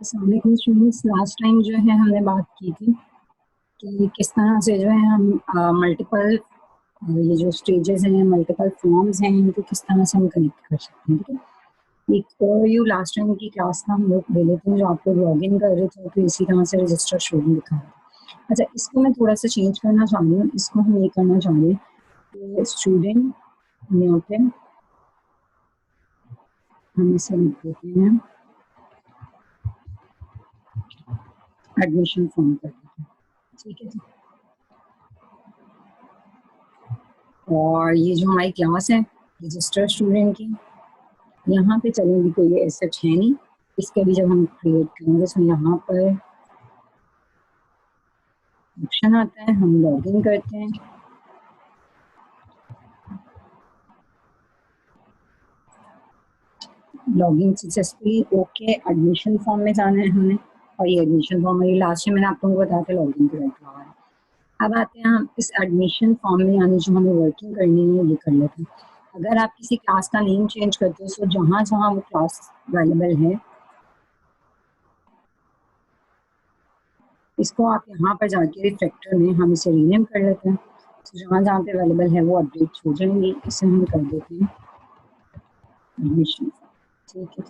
अस्सलामुअलैकुम students, last time जो है हमने बात की थी कि किस तरह से जो है हम मल्टीपल ये जो स्टेजेस हैं, मल्टीपल फॉर्म्स हैं, इनको किस तरह से हम कनेक्ट कर सकते हैं। ठीक है, एक ओवरव्यू लास्ट टाइम की क्लास का हम लोग ले लेते हैं, जो आप लोग लॉग इन कर रहे थे तो इसी तरह से रजिस्टर स्टूडेंट दिखा रहा था। अच्छा, इसको मैं थोड़ा सा चेंज करना चाह रही हूँ। इसको हम ये करना चाह रहे हैं कि स्टूडेंट यहाँ पे हम इसे लिख देते हैं एडमिशन फॉर्म कर देते हैं। ठीक है जी। और ये जो हमारी क्लास है रजिस्टर स्टूडेंट की, यहाँ पे चलेंगी कोई ऐसा है नहीं। इसके भी जब हम क्रिएट करेंगे तो यहाँ पर ऑप्शन आता है, हम लॉग इन करते हैं। Login successfully, okay. Admission form में जाना है हमें, और ये एडमिशन फॉर्म है, ये लास्ट में मैंने आप लोगों को बताया था लॉगिन करेक्ट हुआ है। अब आते हैं हम इस एडमिशन फॉर्म में, यानी जो हमें वर्किंग करनी है ये कर लेते हैं। अगर आप किसी क्लास का नेम चेंज करते हो तो जहाँ जहाँ वो क्लास अवेलेबल है इसको आप यहाँ पर जाके रिफ्लेक्टर में हम इसे रीनेम कर लेते हैं। तो जहाँ जहाँ पे अवेलेबल है वो अपडेट हो जाएंगे। इसे हम कर देते हैं एडमिशन। ठीक है,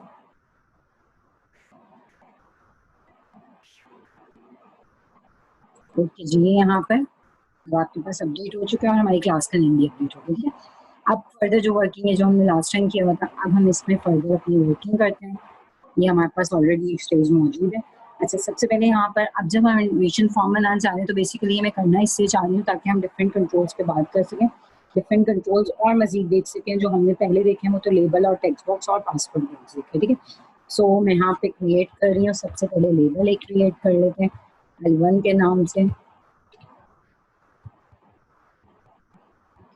ओके जी। यहाँ पर आपके पास अपडेट हो चुका है और हमारी क्लास का नेम भी अपडेट हो गया। ठीक है, अब फर्दर जो वर्किंग है जो हमने लास्ट टाइम किया हुआ था, अब हम इसमें फर्दर अपनी वर्किंग करते हैं। ये हमारे पास ऑलरेडी एक स्टेज मौजूद है। अच्छा, सबसे पहले यहाँ पर अब जब हम एडमिशन फॉर्म बनाना चाह रहे हैं तो बेसिकली मैं करना इससे चाह रही हूँ ताकि हम डिफरेंट कंट्रोल्स पे बात कर सकें, डिफरेंट कंट्रोल्स और मजीद देख सकें। जो हमने पहले देखे हैं वो तो लेबल और टेक्स्ट बॉक्स और पासवर्ड बॉक्स देखे। ठीक है, सो मैं यहाँ पे क्रिएट कर रही हूँ। सबसे पहले लेबल एक क्रिएट कर लेते हैं L1 के नाम से।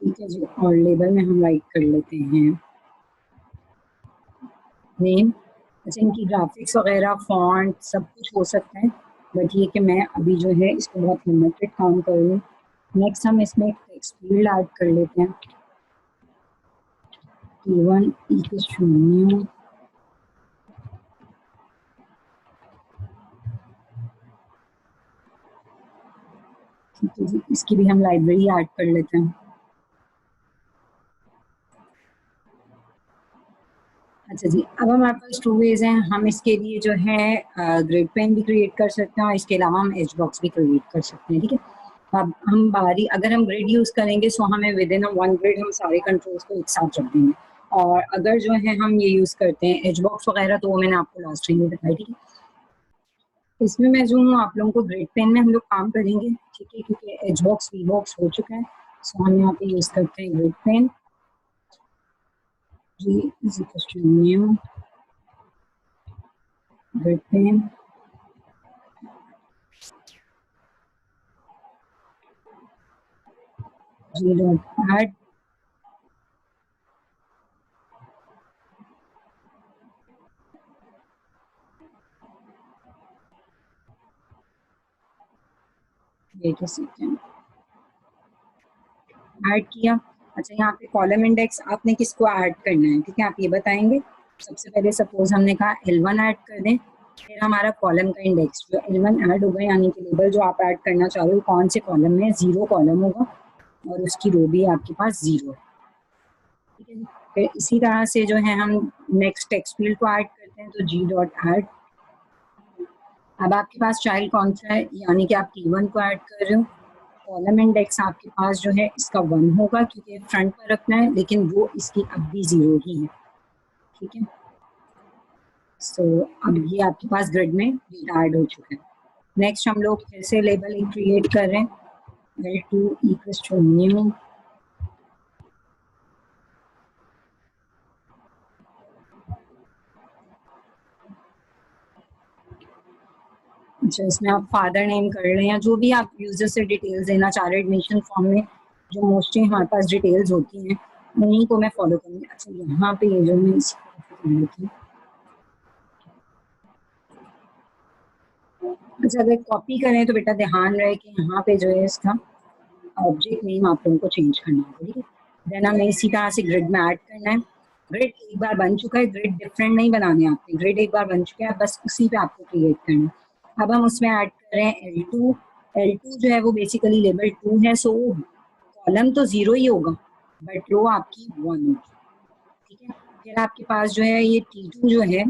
ठीक है जी, और लेबल में हम राइट कर लेते हैं नेम। अच्छा, इनकी ग्राफिक्स वगैरह फॉन्ट सब कुछ हो सकता है, बट ये कि मैं अभी जो है इसको बहुत लिमिटेड काम कर रही हूँ। नेक्स्ट हम इसमें टेक्स्ट फील्ड ऐड कर लेते हैं, T1 0। ठीक है जी, इसकी भी हम लाइब्रेरी ऐड कर लेते हैं। अच्छा जी, अब हमारे पास टू वेज हैं। हम इसके लिए जो है ग्रिड पेन भी क्रिएट कर सकते हैं और इसके अलावा हम एज बॉक्स भी क्रिएट कर सकते हैं। ठीक है, अब हम बारी अगर हम ग्रिड यूज़ करेंगे सो हमें विद इन वन ग्रिड हम सारे कंट्रोल्स को एक साथ रख देंगे। और अगर जो है हम ये यूज़ करते हैं एज बॉक्स वगैरह, तो वो मैंने आपको लास्ट टाइम में बताया। ठीक है, इसमें मैं जो हूँ आप लोगों को ग्रिड पेन में हम लोग काम करेंगे। ठीक है, क्योंकि एज बॉक्स वी बॉक्स हो चुका है, सो हम यहाँ पे यूज़ करते हैं grid pen. G is equal to new grid pen. G dot add wait a second, add किया। अच्छा, यहाँ पे कॉलम इंडेक्स आपने किसको ऐड करना है, ठीक है, आप ये बताएंगे। सबसे पहले सपोज हमने कहा L1 ऐड कर दें, फिर हमारा कॉलम का इंडेक्स जो L1 ऐड होगा, यानी कि लेबल जो आप ऐड करना चाह रहे हो कौन से कॉलम में, 0 कॉलम होगा और उसकी रो भी आपके पास 0 है। ठीक है, फिर इसी तरह से जो है हम नेक्स्ट टेक्स्ट फील्ड को ऐड करते हैं, तो G डॉट ऐड। अब आपके पास चाइल्ड कौन सा है, यानी कि आप T1 को ऐड कर रहे हो। कॉलम इंडेक्स आपके पास जो है इसका 1 होगा क्योंकि फ्रंट पर रखना है, लेकिन वो इसकी अब भी 0 ही है। ठीक है, सो अब ये आपके पास ग्रिड में डेटा ऐड हो चुका है। नेक्स्ट हम लोग फिर से लेबल क्रिएट कर रहे हैं, L2 इक्वल्स टू न्यू। अच्छा, इसमें आप फादर नेम कर रहे हैं, जो भी आप यूजर से डिटेल्स देना चाह रहे हैं एडमिशन फॉर्म में, जो मोस्टली हमारे पास डिटेल्स होती हैं उन्हीं को मैं फॉलो करूँगी। अच्छा, यहाँ पे ये जो मैं अच्छा अगर कॉपी करें तो बेटा ध्यान रहे कि यहाँ पे जो है इसका ऑब्जेक्ट नेम आप लोगों को चेंज करना होगा। ठीक है, देन हमें इसी तरह से ग्रिड में ऐड करना है। ग्रिड एक बार बन चुका है, ग्रिड डिफरेंट नहीं बनाने आपके, ग्रिड एक बार बन चुका है, बस उसी पे आपको क्रिएट करना है। अब हम उसमें ऐड कर रहे हैं L2। L2 जो है वो बेसिकली लेवल 2 है, सो कॉलम तो 0 ही होगा बट रो आपकी 1 होगी, ठीक है। फिर आपके पास जो है ये T2 जो है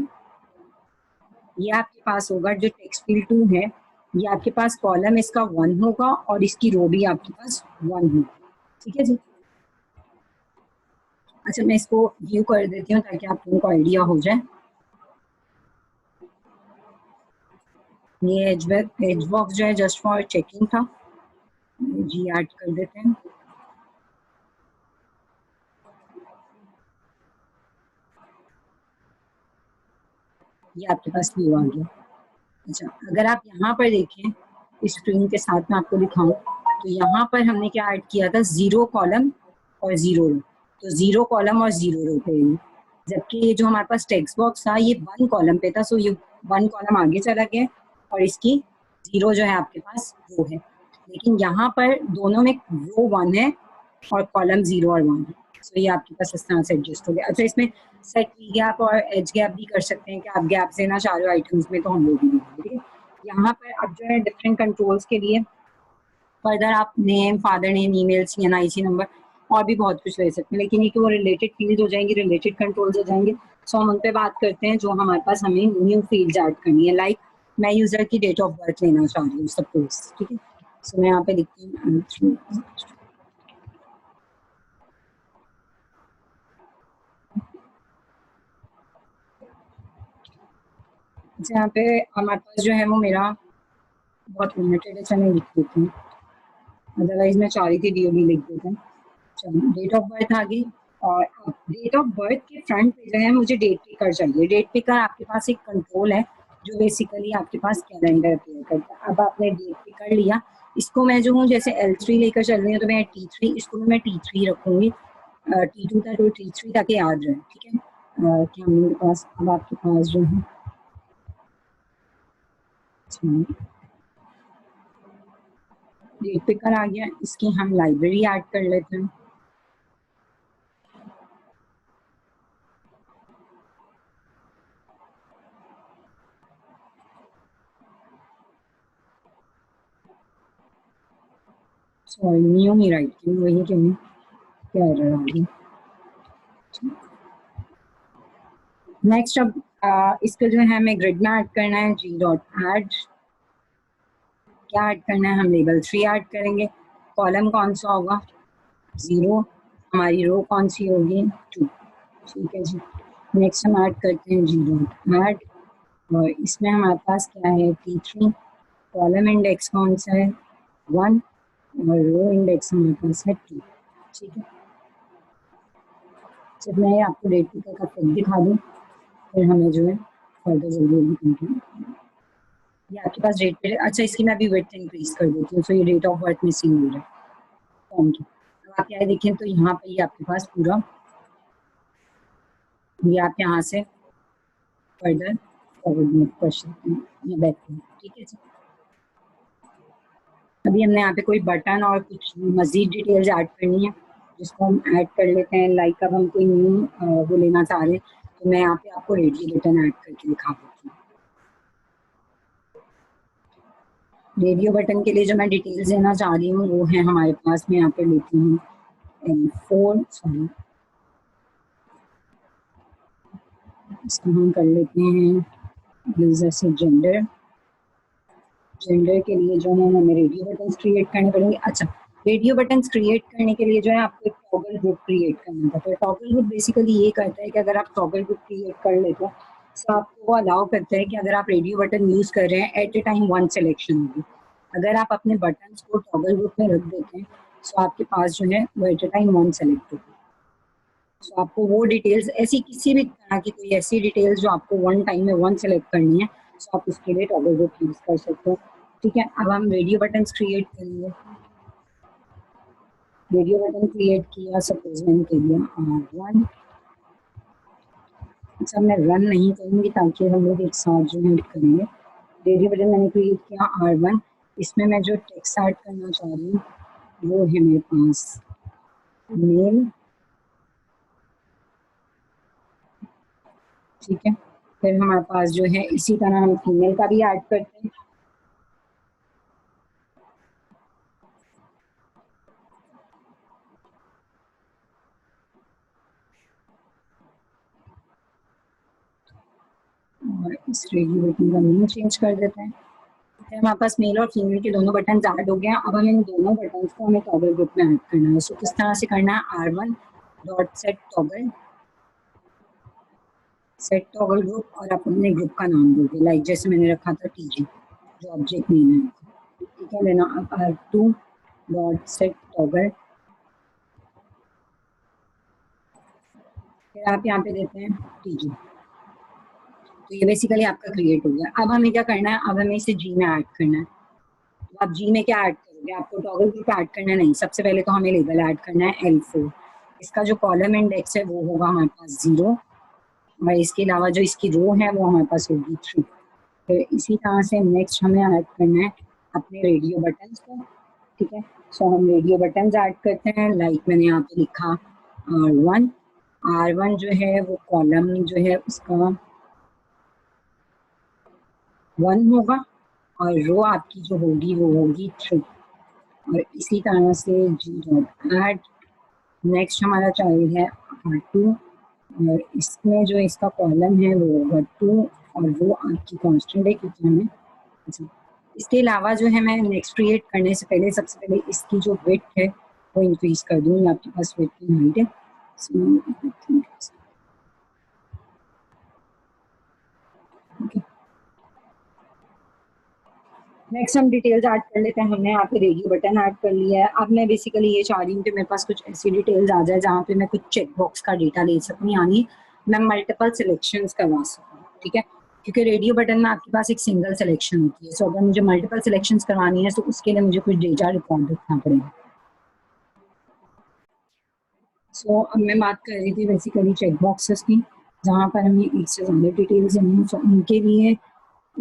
ये आपके पास होगा, जो टेक्स्ट फील्ड 2 है ये आपके पास कॉलम इसका 1 होगा और इसकी रो भी आपके पास 1 होगी, ठीक है जी। अच्छा मैं इसको व्यू कर देती हूँ ताकि आप लोगों को आइडिया हो जाए। ये एज बॉक्स जो है जस्ट फॉर चेकिंग था, जी ऐड कर देते हैं। ये आपके पास व्यू आ गया। अच्छा अगर आप यहाँ पर देखें इस स्क्रीन के साथ में आपको दिखाऊं तो यहाँ पर हमने क्या ऐड किया था, 0 कॉलम और 0 रो, तो 0 कॉलम और 0 रो पे, जबकि ये जो हमारे पास टेक्स्ट बॉक्स था ये 1 कॉलम पे था, सो ये 1 कॉलम आगे चला गया और इसकी 0 जो है आपके पास रो है, लेकिन यहाँ पर दोनों में रो 1 है और कॉलम 0 और 1 है, सो ये आपके पास इस तरह से एडजस्ट हो गया। अच्छा इसमें सेट वी गैप और एज गैप भी कर सकते हैं कि आप गैप देना चाह रहे हो आइटम्स में तो हम लोग भी देंगे, ठीक है। यहाँ पर अब जो है डिफरेंट कंट्रोल्स के लिए फर्दर आप name, father name, email, CNIC number और भी बहुत कुछ ले सकते हैं, लेकिन ये कि वो रिलेटेड फील्ड हो जाएंगे, रिलेटेड कंट्रोल्स हो जाएंगे, सो हम उन पे बात करते हैं जो हमारे पास हमें न्यू फील्ड ऐड करनी है। लाइक मैं यूजर की डेट ऑफ बर्थ लेना चाह रही हूँ सपोज, ठीक है। सो मैं यहाँ पे लिखती हूँ यहाँ पे हमारे पास जो है वो मेरा बहुत लिमिटेड है, चलो लिख देती हूँ, अदरवाइज मैं चाह रही थी DOB लिख देते हैं। चलो डेट ऑफ बर्थ आ गई, और डेट ऑफ बर्थ के फ्रंट पे जो है मुझे डेट पिकर चाहिए। डेट पिकर आपके पास एक कंट्रोल है जो बेसिकली आपके पास कैलेंडर पे करता है। अब आपने डेट पिकर लिया, इसको मैं जो हूँ जैसे L3 लेकर चल रही हूँ तो मैं T3, इसको भी मैं T3 रखूंगी, T2 था तो T3 तक याद रहे, ठीक है। क्या मेरे पास अब आपके पास जो है डेट पिकर आ गया, इसकी हम लाइब्रेरी ऐड कर लेते हैं। सॉरी न्यू ही राइट की वही क्यों क्या एरर आ गई। नेक्स्ट अब इसका जो है हमें ग्रिड में ऐड करना है, G.add, क्या ऐड करना है, हम लेबल 3 ऐड करेंगे। कॉलम कौन सा होगा, 0, हमारी रो कौन सी होगी, 2, ठीक है जी। नेक्स्ट हम ऐड करते हैं G.add, और इसमें हमारे पास क्या है, T3, कॉलम इंडेक्स कौन सा है, 1, और रो इंडेक्स हमारे पास है 2, ठीक है। जब मैं आपको डेट पिकर का फिट दिखा दूँ फिर हमें जो है फर्दर जल्दी कंटिन्यू। ये आपके पास डेट पे, अच्छा इसकी मैं अभी विड्थ इंक्रीज कर देती हूँ, सो ये डेट ऑफ बर्थ मिसिंग हो रहा है फॉर्म की। अब आप यहाँ देखें तो यहाँ पे ये आपके पास पूरा, ये आप यहाँ से फर्दर फॉरवर्ड कर सकते हैं या बैक, ठीक है जी। अभी हमने यहाँ पे कोई बटन और कुछ मजीद डिटेल्स ऐड करनी है जिसको हम ऐड कर लेते हैं। लाइक अब हम कोई न्यू वो लेना चाह रहे हैं तो मैं यहाँ पे आपको रेडियो बटन ऐड करके दिखा देती हूँ। रेडियो बटन के लिए जो मैं डिटेल्स देना चाह रही हूँ वो है हमारे पास, मैं यहाँ पे लेती हूँ L4, सॉरी इसको हम कर लेते हैं यूजर से जेंडर। जेंडर के लिए जो है हमें रेडियो बटन क्रिएट करने पड़ेंगे। अच्छा रेडियो बटन क्रिएट करने के लिए जो है आपको एक टॉगल ग्रुप क्रिएट करना पड़ता है। टॉगल ग्रुप बेसिकली ये करता है कि अगर आप टॉगल ग्रुप क्रिएट कर लेते हो तो आपको वो अलाउ करता है कि अगर आप रेडियो बटन यूज कर रहे हैं एट ए टाइम 1 सिलेक्शन होगी। अगर आप अपने बटन को टॉगल ग्रुप में रख देते हैं तो आपके पास जो है वो एट ए टाइम 1 सेलेक्ट होगी। तो आपको वो डिटेल्स ऐसी किसी भी तरह की कोई ऐसी डिटेल्स जो आपको 1 टाइम में 1 सेलेक्ट करनी है तो आप उसके लिए टॉगल ग्रुप यूज कर सकते हो, ठीक है। अब हम रेडियो बटन क्रिएट करेंगे। रेडियो बटन क्रिएट किया, सपोज मैंने कर दिया R1। अच्छा मैं रन नहीं करूँगी ताकि हम लोग एक साथ जो है करेंगे। रेडियो बटन मैंने क्रिएट किया R1, इसमें मैं जो टेक्स्ट ऐड करना चाह रही हूँ वो है मेरे पास मेल, ठीक है। फिर हमारे पास जो है इसी तरह हम फीमेल का भी ऐड करते हैं। और इस रेडियो बटन का नेम चेंज कर देते हैं। फिर हमारे पास मेल और फीमेल के दोनों बटन ऐड हो गए हैं। अब हम इन दोनों बटन को हमें टॉगल ग्रुप में ऐड करना है। सो किस तरह से करना है, R1 dot set toggle group और आप अपने ग्रुप का नाम दोगे, लाइक जैसे मैंने रखा था TG, जो ऑब्जेक्ट नेम है। ठीक है, लेना अब R2 डॉट सेट टॉगल, फिर आप यहाँ पे देते हैं TG। तो ये बेसिकली आपका क्रिएट हो गया। अब हमें क्या करना है, अब हमें इसे जी में ऐड करना है। तो आप जी में क्या ऐड करोगे, आपको टॉगल ग्रुप ऐड करना नहीं, सबसे पहले तो हमें लेबल ऐड करना है L4। इसका जो कॉलम इंडेक्स है वो होगा हमारे पास 0, और इसके अलावा जो इसकी रो है वो हमारे पास होगी 3। फिर इसी तरह से नेक्स्ट हमें ऐड करना है अपने रेडियो बटन्स को। ठीक है, सो हम रेडियो बटन्स ऐड करते हैं, लाइक मैंने यहाँ पे लिखा R1 जो है वो कॉलम जो है उसका 1 होगा, और रो आपकी जो होगी वो होगी 3। और इसी तरह से जी डॉट ऐड, नेक्स्ट हमारा चाइल्ड है R2, और इसमें जो इसका कॉलम है वो होगा 2, और वो आपकी कांस्टेंट है क्योंकि हमें। अच्छा, इसके अलावा जो है मैं नेक्स्ट क्रिएट करने से पहले सबसे पहले इसकी जो विड्थ है वो इंक्रीज कर दूँ। आपके पास विड्थ की हाइट है, नेक्स्ट हम डिटेल्स ऐड कर लेते हैं। हमने यहाँ पे रेडियो बटन ऐड कर लिया है। अब मैं बेसिकली ये चाह रही हूँ कि मेरे पास कुछ ऐसी डिटेल्स आ जाए जहाँ पे मैं कुछ चेक बॉक्स का डेटा ले सकूँ, यानी मैं मल्टीपल सिलेक्शंस करवा सकूँ। ठीक है, क्योंकि रेडियो बटन में आपके पास एक सिंगल सिलेक्शन होती है। सो अगर मुझे मल्टीपल सिलेक्शंस करवानी है तो उसके लिए मुझे कुछ डेटा रिकॉर्ड रखना पड़ेगा। सो अब मैं बात कर रही थी बेसिकली चेक बॉक्सेस की, जहाँ पर हमें एक से ज़्यादा डिटेल्स हैं। सो उनके लिए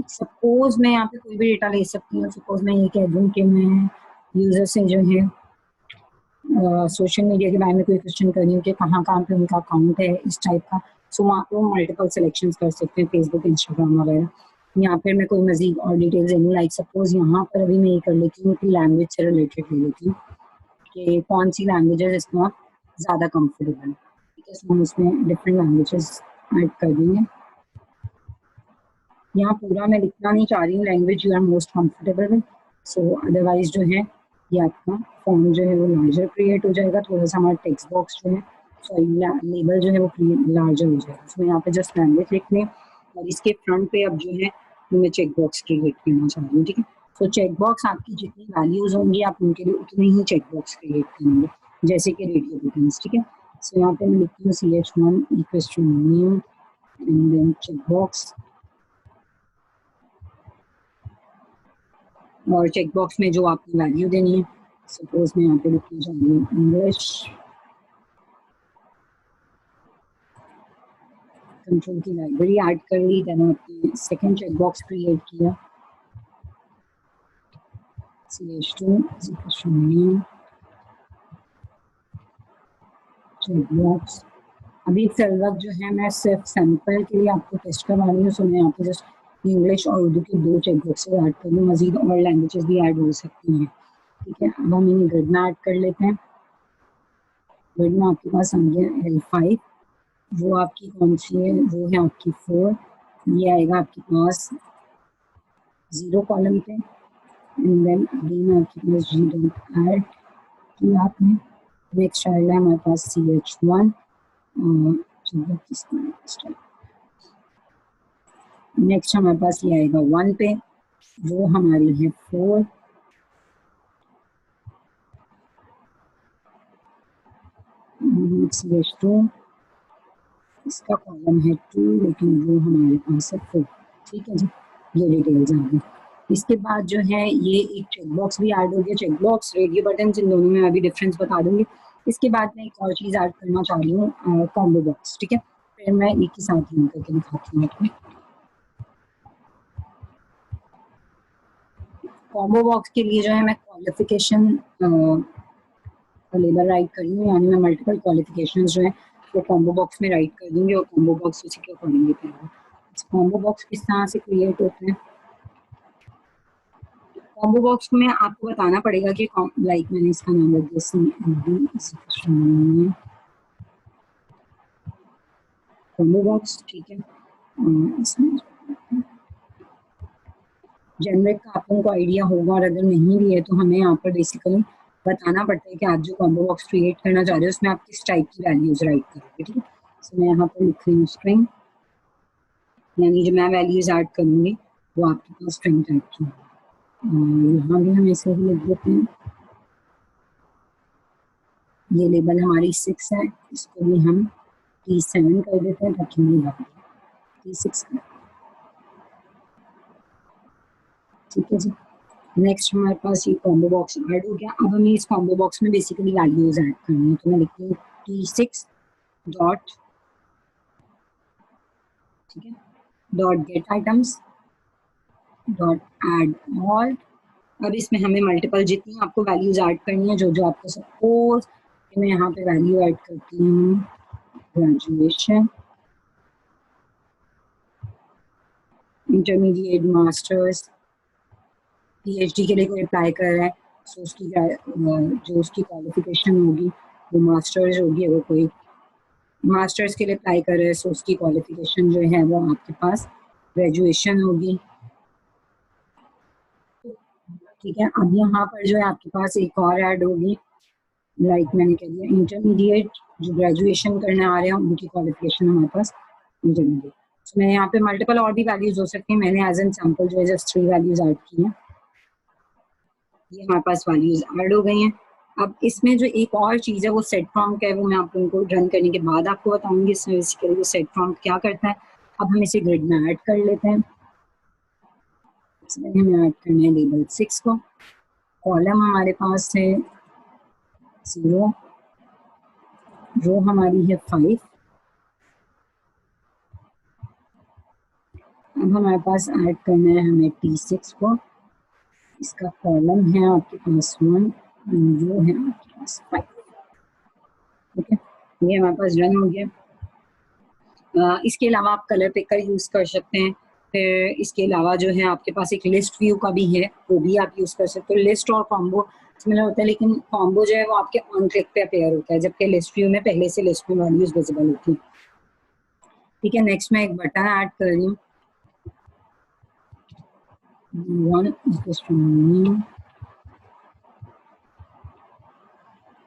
सपोज मैं यहाँ पे कोई भी डेटा ले सकती हूँ। सपोज मैं ये कह दूँ कि मैं यूजर से जो है सोशल मीडिया के बारे में कोई क्वेश्चन कर रही हूँ कि कहाँ कहाँ पे उनका अकाउंट है, इस टाइप का। सो वहाँ पे मल्टीपल सिलेक्शंस कर सकते हैं, फेसबुक, इंस्टाग्राम वगैरह। यहाँ पर मैं कोई मजीद और डिटेल्स देनी, लाइक सपोज यहाँ पर अभी मैं ये कर लेती हूँ कि लैंग्वेज से रिलेटेड ले लेती हूँ कि कौन सी लैंग्वेजेस इसमें आप ज़्यादा कंफर्टेबल है। ठीक है, हम इसमें डिफरेंट लैंग्वेजेस ऐड कर देंगे। यहाँ पूरा मैं लिखना नहीं चाह रही हूँ language you are most comfortable with. So otherwise जो है ये आपका फॉर्म जो है वो लार्जर क्रिएट हो जाएगा। थोड़ा सा हमारा टेक्स्ट बॉक्स जो है, सॉरी लेबल जो है वो लार्जर हो जाएगा। उसमें यहाँ पे जस्ट लैंग्वेज लिख लें, और इसके फ्रंट पे अब जो है मैं चेक बॉक्स क्रिएट करना चाह रही हूँ। ठीक है, तो चेक बॉक्स आपकी जितनी वैल्यूज होंगी आप उनके लिए उतने ही चेक बॉक्स क्रिएट करेंगे, जैसे कि रेडियो बटन्स। ठीक है, सो यहाँ पे मैं लिखती हूँ CH1 equals to new and then check box, और चेक बॉक्स में जो आपको वैल्यू देनी है, सपोज मैं यहाँ पे लिखना चाह रही हूँ इंग्लिश, कंट्रोल की लाइब्रेरी ऐड कर ली, देन आपने सेकंड चेक बॉक्स क्रिएट किया, CH2 चेक बॉक्स। अभी फिलहाल जो है मैं सिर्फ सैंपल के लिए आपको टेस्ट करवा रही हूँ। सो मैं यहाँ पे जस्ट इंग्लिश और उर्दू के 2 चेक बॉक्सेस ऐड कर लूँ, मजीद और लैंग्वेजेस भी ऐड हो सकती हैं। ठीक है, अब हम इन्हें ग्रिड में ऐड कर लेते हैं। ग्रिड में आपके पास आ गया L5, वो आपकी कौन सी है, वो है आपकी 4। ये आएगा आपके पास 0 कॉलम पे, एंड देन अगेन आपके पास जी डॉट ऐड किया आपने। नेक्स्ट चाइल्ड है हमारे पास CH1, नेक्स्ट हमारे पास ये आएगा 1 पे, वो हमारी है 4। CH2 इसका कॉलम है 2, लेकिन वो हमारे पास है 4। ठीक है जी, ये डिटेल्स आ गई। इसके बाद जो है ये एक चेक बॉक्स भी ऐड हो गया। चेक बॉक्स, रेडियो बटन, इन दोनों में अभी डिफरेंस बता दूंगी। इसके बाद मैं एक और चीज़ ऐड करना चाह रही हूँ, कॉम्बो बॉक्स। ठीक है, फिर मैं एक ही साथ ही करके दिखाती हूँ आपको। कॉम्बो बॉक्स के लिए जो है मैं क्वालिफिकेशन लेबल राइट करी हूँ, यानी मैं मल्टीपल क्वालिफिकेशन जो है वो कॉम्बो बॉक्स में राइट कर दूंगी और कॉम्बो बॉक्स उसी के अकॉर्डिंग दिखाएगा। कॉम्बो बॉक्स किस तरह से क्रिएट होते हैं? कॉम्बो बॉक्स में आपको बताना पड़ेगा कि लाइक मैंने इसका नाम रख दिया कॉम्बो बॉक्स, ठीक है। इसमें जनरेट का आप लोगों को आइडिया होगा, और अगर नहीं भी है तो हमें यहाँ पर बेसिकली बताना पड़ता है कि आप जो कॉम्बो बॉक्स क्रिएट करना चाह रहे हो उसमें आप किस टाइप की वैल्यूज राइट करोगे, ठीक है। तो मैं यहाँ पर लिख रही हूँ स्ट्रिंग, यानी जो मैं वैल्यूज ऐड करूँगी वो आपके पास स्ट्रिंग टाइप की है। यहाँ भी हम ऐसे ही लिख देते हैं, ये लेबल हमारी 6 है, इसको भी हम T7 कर देते हैं ताकि हमें लगे T6 का, ठीक है जी। नेक्स्ट हमारे पास ये कॉम्बो बॉक्स ऐड हो गया। अब हमें इस कॉम्बो बॉक्स में बेसिकली वैल्यूज ऐड करनी है, तो मैं लिखती हूँ T6 डॉट, ठीक है, dot gate items dot add all. अब इसमें हमें मल्टीपल जितनी आपको वैल्यूज ऐड करनी है, जो जो आपको, सपोज मैं यहाँ पे वैल्यू ऐड करती हूँ ग्रेजुएशन, इंटरमीडिएट, मास्टर्स, पीएचडी के लिए कोई अप्लाई कर रहा है तो उसकी जो उसकी क्वालिफिकेशन होगी वो मास्टर्स होगी। अगर कोई मास्टर्स के लिए अप्लाई कर रहे हैं तो उसकी क्वालिफिकेशन जो है वो आपके पास ग्रेजुएशन होगी, ठीक है। अब यहाँ पर जो है आपके पास एक और ऐड होगी, लाइक मैंने कह दिया इंटरमीडिएट, जो ग्रेजुएशन करने आ रहे हैं उनकी क्वालिफिकेशन हमारे पास इंटरमीडिएट। तो मैं यहाँ पे मल्टीपल और भी वैल्यूज हो सकती हैं, मैंने एज एन सैम्पल जो है जस्ट 3 वैल्यूज ऐड की हैं, ये हमारे पास वैल्यूज ऐड हो गई हैं। अब इसमें जो एक और चीज़ है वो सेट प्रॉम्प्ट है, वो मैं आप लोगों को रन करने के बाद आपको बताऊंगी। इसमें बेसिकली वो सेट प्रॉम्प्ट क्या करता है। अब हम इसे ग्रिड में ऐड कर लेते हैं। इसमें हमें ऐड करना है लेबल 6 को, कॉलम हमारे पास है 0, रो हमारी है 5। अब हमारे पास ऐड करना है हमें T6 को, इसका कॉलम है आपके पास 1, रो है आपके पास 5, ठीक है। ये हमारे पास रन हो गया। इसके अलावा आप कलर पिकर यूज़ कर सकते हैं। फिर इसके अलावा जो है आपके पास एक लिस्ट व्यू का भी है, वो भी आप यूज़ कर सकते हो। लिस्ट और कॉम्बो सिमिलर होता है, लेकिन कॉम्बो जो है वो आपके ऑन क्लिक पे अपेयर होता है, जबकि लिस्ट व्यू में पहले से लिस्ट में वैल्यूज विजिबल होती है, ठीक है। नेक्स्ट मैं एक बटन ऐड कर रही हूँ,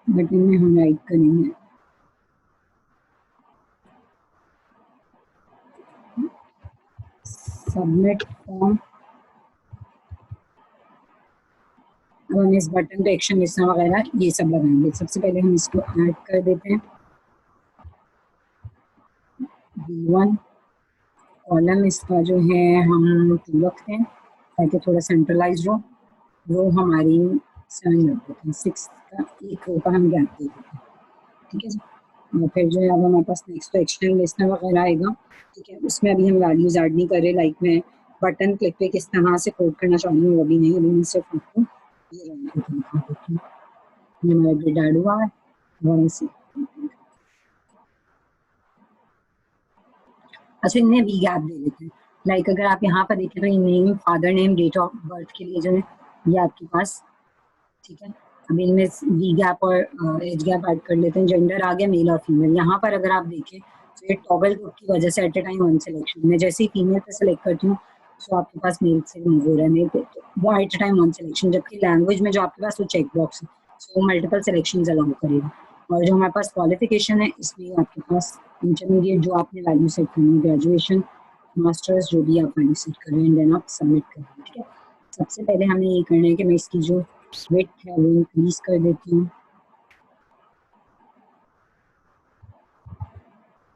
बटन में हम राइट करेंगे सबमिट फॉर्म। अब हम इस बटन पे एक्शन लिस्टें वगैरह ये सब लगाएंगे। सबसे पहले हम इसको ऐड कर देते हैं B1, कॉलम इसका जो है हम 2 रखते हैं ताकि थोड़ा सेंट्रलाइज हो। रो हमारी 7 रख देते हैं, 6 का एक रो का हम गैप दे देते हैं, ठीक है जी। और फिर जो है अब हमारे पास नेक्स्ट तो एक्शन लिस्टें वगैरह आएगा, ठीक है। उसमें अभी हम वैल्यूज ऐड नहीं कर रहे, लाइक मैं बटन क्लिक पे किस तरह से कोड करना चाह रही हूँ वो भी नहीं, अभी मैं सिर्फ आपको ये रन करके दिखा देती हूँ। ये हमारा ग्रिड ऐड हुआ है, वहाँ से अच्छा इन्हें वी गैप दे देते हैं। लाइक अगर आप यहाँ पर देखें तो ये name, father name, date of birth के लिए जो है ये आपके पास, ठीक है। अब इनमें वी गैप और एज गैप ऐड कर लेते हैं। जेंडर आ गया मेल और फीमेल। यहाँ पर अगर आप देखें तो ये टॉगल ग्रुप की वजह से at a time one selection में, जैसे ही फीमेल पे सेलेक्ट करती हूँ तो आपके पास मेल से मूव हो रहा है, मेल पे तो वो at a time one selection, जबकि लैंग्वेज में जो आपके पास वो चेक बॉक्स है वो मल्टीपल सिलेक्शन अलाउ करेगा। और जो हमारे पास क्वालिफिकेशन है इसमें आपके पास इंटरमीडिएट जो आपने वैल्यू सेट करनी है, ग्रेजुएशन, मास्टर्स, जो भी आप वैल्यू सेट कर रहे हैं, देन आप सबमिट कर रहे हैं, ठीक है। सबसे पहले हमें ये करना है कि मैं इसकी जो विड्थ है वो इंक्रीज कर देती हूँ।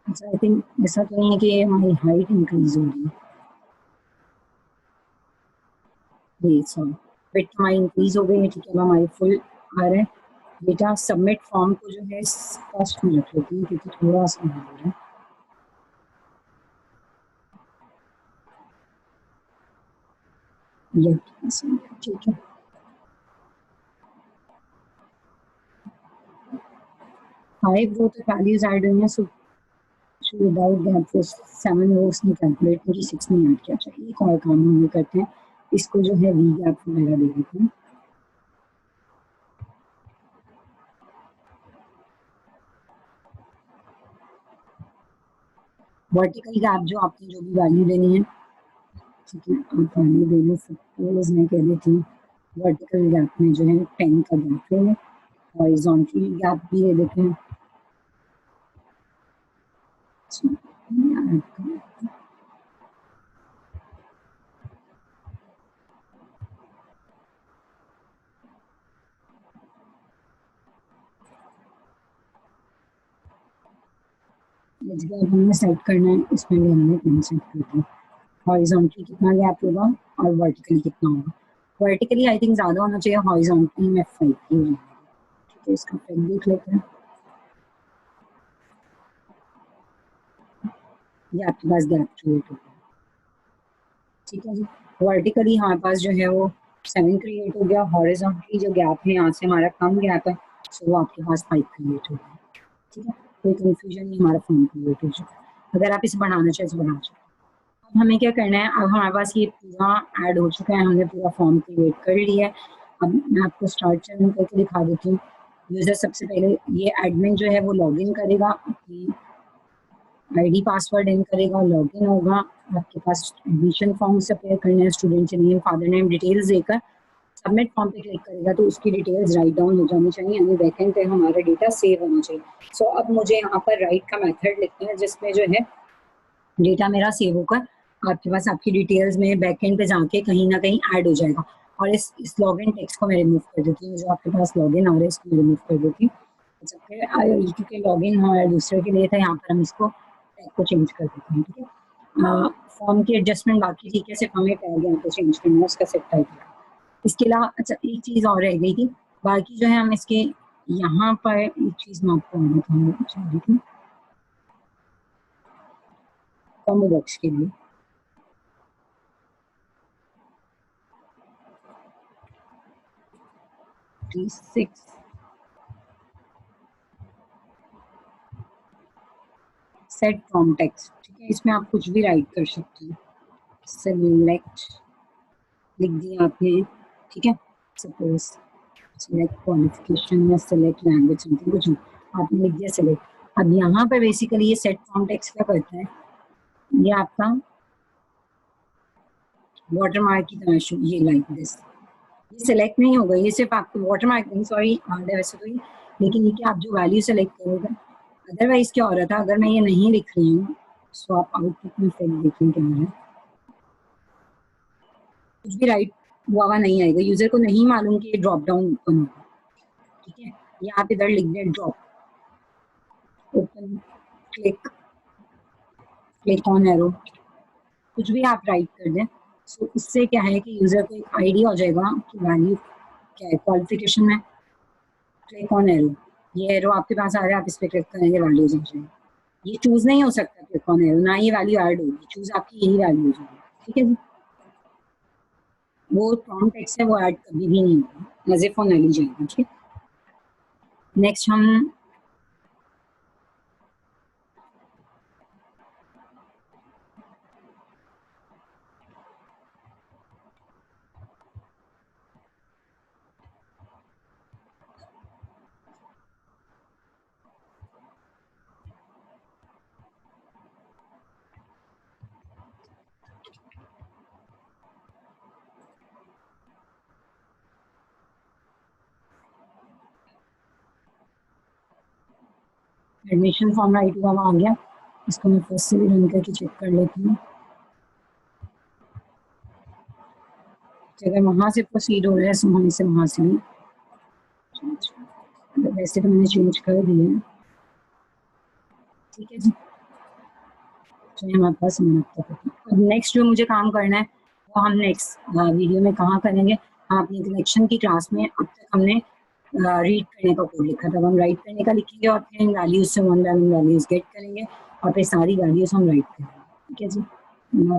अच्छा आई थिंक ऐसा तो नहीं है कि हमारी हाइट इंक्रीज हो रही है, ये सॉरी विड्थ हमारी इंक्रीज हो गई है, ठीक है। अब हमारी फुल आ रहा है। बेटा सबमिट फॉर्म को जो है फर्स्ट में रख लेती हूँ क्योंकि थोड़ा सा हो रहा है, ये ठीक है। 5 रो तक वैल्यूज ऐड हुई हैं, सो विदाउट गैप वो 7 रोज नहीं कैलकुलेट की, 6 नहीं ऐड किया चाहिए। एक और काम हम ये करते हैं, इसको जो है वी गैप वगैरह दे देते हैं। वर्टिकल गैप जो आपने जो भी वैल्यू देनी है, ठीक है, आप वैल्यू दे लो। सपोज मैं कह देती हूँ वर्टिकल गैप में जो है 10 का गैप है, हॉरिजॉन्टल गैप भी दे देते हैं। गैप हमने सेट करना है, इसमें भी हमने 10 सेट कर दिया। हॉरिजॉन्टली कितना गैप होगा और वर्टिकली कितना होगा। वर्टिकली आई थिंक ज़्यादा होना चाहिए, हॉरिजॉन्टली में 5 की हो जाएगी। ठीक है, इसका फिर देख लेते हैं। ये आपके पास गैप क्रिएट हो गया। ठीक है जी, वर्टिकली हमारे पास जो है वो 7 क्रिएट हो गया। हॉरिजॉन्टली जो गैप है यहाँ से हमारा कम गैप है, सो वो आपके पास 5 क्रिएट हो गया। ठीक है, कोई कंफ्यूजन नहीं, हमारा फॉर्म क्रिएट हो चुका है। अगर आप इसे बढ़ाना चाहें तो बढ़ा सकते। अब हमें क्या करना है, अब हमारे पास ये पूरा ऐड हो चुका है, हमने पूरा फॉर्म क्रिएट कर लिया है। अब मैं आपको स्टार्ट चैनल करके दिखा देती हूँ। यूजर सबसे पहले ये एडमिन जो है वो लॉगिन करेगा, अपनी आईडी पासवर्ड इन करेगा, लॉगिन होगा। आपके पास एडमिशन फॉर्म से अप्लाई करना है, student name, father name, details देकर सबमिट फॉर्म पे क्लिक करेगा तो उसकी डिटेल्स राइट डाउन हो जानी चाहिए, यानी बैकएंड पे हमारा डेटा सेव होना चाहिए। सो अब मुझे यहाँ पर राइट का मेथड लिखना है, जिसमें जो है डेटा मेरा सेव होकर आपके पास आपकी डिटेल्स में बैकएंड पे जाके कहीं ना कहीं ऐड हो जाएगा। और इस लॉगिन टेक्स्ट को मैं रिमूव कर देती हूँ, जो आपके पास लॉगिन आ रहा है इसको मैं रिमूव कर देती हूँ। अच्छा, फिर क्योंकि लॉगिन हमारे दूसरे के लिए था, यहाँ पर हम इसको टैग को चेंज कर देते हैं। ठीक है, फॉर्म की एडजस्टमेंट बाकी ठीक है, सिर्फ हमें टैग यहाँ पे चेंज करना है, उसका सेट टाइप। इसके अलावा अच्छा एक चीज़ और रह गई थी, बाकी जो है हम इसके यहाँ पर एक चीज़ मैं आपको और बताना चाह रही थी कॉम्बो बॉक्स के लिए। सेट फ्रॉम टेक्स्ट, ठीक है, इसमें आप कुछ भी राइट कर सकते हैं। सेलेक्ट लिख दिया आपने, ठीक है, सपोज सेलेक्ट क्वालिफिकेशन या सेलेक्ट लैंग्वेज समथिंग, कुछ आपने लिख दिया सेलेक्ट। अब यहाँ पर बेसिकली ये सेट फ्रॉम टेक्स्ट क्या करता है, ये आपका वाटरमार्क की तरह शो, ये लाइक दिस, ये सिलेक्ट नहीं होगा, ये सिर्फ आपको वाटरमार्क नहीं, सॉरी वैसे तो ये, लेकिन ये कि आप जो वैल्यू सेलेक्ट करोगे। अदरवाइज क्या हो रहा था, अगर मैं ये नहीं लिख रही हूँ, सो आप आउटपुट में फिर देखें क्या है, कुछ भी राइट हुआ नहीं आएगा, यूजर को नहीं मालूम कि ये ड्रॉप डाउन ओपन होगा। ठीक है, ये आप इधर लिख दें drop open, click click on arrow, कुछ भी आप राइट कर दें। सो इससे क्या है कि यूजर को एक आइडिया हो जाएगा कि वैल्यू क्या है। क्वालिफिकेशन में क्लिक ऑन एरो, ये एरो आपके पास आ रहा है, आप इस पर क्लिक करेंगे, वैल्यूज आ जाएंगे। ये चूज नहीं हो सकता क्लिक ऑन एरो, ना ये वैल्यू ऐड होगी, चूज आपकी यही वैल्यू हो जाएगी। ठीक है जी, वो प्रॉम्प्ट टेक्स्ट है, वो ऐड कभी भी नहीं होगा, एज ए फॉर नहीं जाएगा। ठीक है, नेक्स्ट हम एडमिशन फॉर्म राइट हुआ आ गया, इसको मैं फर्स्ट से भी रन करके चेक कर लेती हूँ। अगर वहाँ से प्रोसीड हो रहा है तो हम इसे वहाँ से भी, वैसे तो मैंने चेंज कर दिया है। ठीक है जी, तो हमारे पास अब नेक्स्ट जो मुझे काम करना है वो हम नेक्स्ट वीडियो में कहाँ करेंगे। हम अपनी कलेक्शन की क्लास में अब तक हमने रीड करने का कोड लिखा था, हम राइट करने का लिखेंगे और फिर इन वैल्यूज से one by one values get करेंगे और फिर सारी वैल्यूज हम राइट करेंगे। ठीक है जी,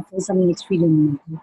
फिर सब नेक्स्ट वीडियो में मिलते हैं।